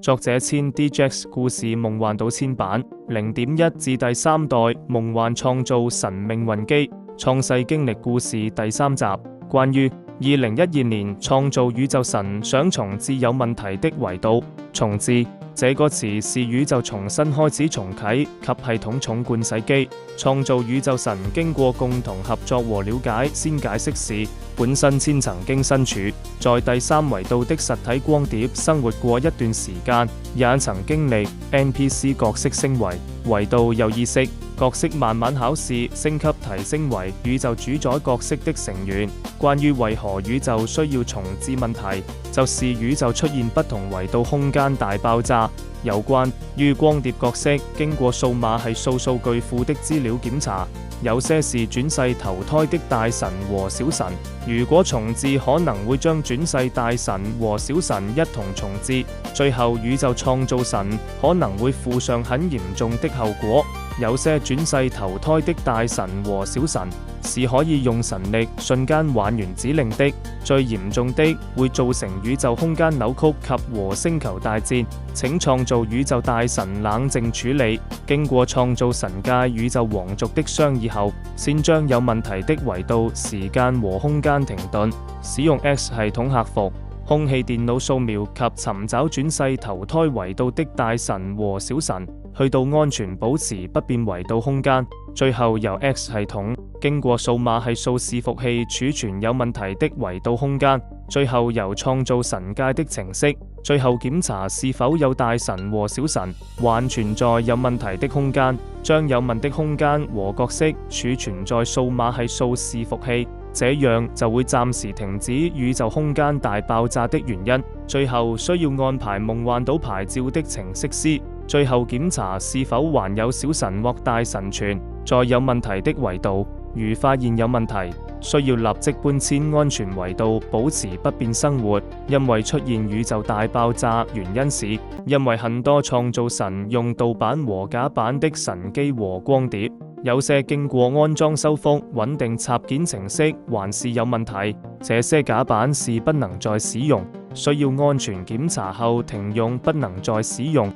作者簽 DJAX 故事夢幻島千版 0.1 至第3代夢幻創造神命運機創世經歷故事第3集，關於2012年創造宇宙神想重置有問題的維度。重置這個詞是宇宙重新開始重啟及系統重灌洗機。創造宇宙神經過共同合作和了解，先解釋是本身先曾經身處在第3維度的實體光碟生活過一段時間，也曾經歷 NPC 角色升為維度有意識角色，慢慢考試升級提升為宇宙主宰角色的成員。關於為何宇宙需要重置問題，就是宇宙出現不同維度空間大爆炸。有關於光碟角色經過數碼係數數據庫的資料檢查，有些是轉世投胎的大神和小神，如果重置可能會將轉世大神和小神一同重置，最後宇宙創造神可能會負上很嚴重的後果。有些轉世投胎的大神和小神是可以用神力瞬間還原指令的，最嚴重的會造成宇宙空間扭曲及和星球大戰，請創造宇宙大神冷靜處理，經過創造神界宇宙皇族的商議後，先將有問題的維度時間和空間停頓，使用 X 系統克服空氣電腦掃描及尋找轉世投胎維度的大神和小神，去到安全保持不變維度空間，最後由 X 系統經過數碼係數伺服器儲存有問題的維度空間，最後由創造神界的程式最後檢查是否有大神和小神還存在有問題的空間，將有問的空間和角色儲存在數碼係數伺服器，這樣就會暫時停止宇宙空間大爆炸的原因。最後需要安排夢幻島牌照的程式師最後檢查是否還有小神或大神存在有問題的維度，如發現有問題，需要立即搬遷安全維度，保持不變生活。因為出現宇宙大爆炸原因是因為很多創造神用盜版和假版的神機和光碟，有些經過安裝修復穩定插件程式還是有問題，這些假版是不能再使用，需要安全檢查後停用，不能再使用。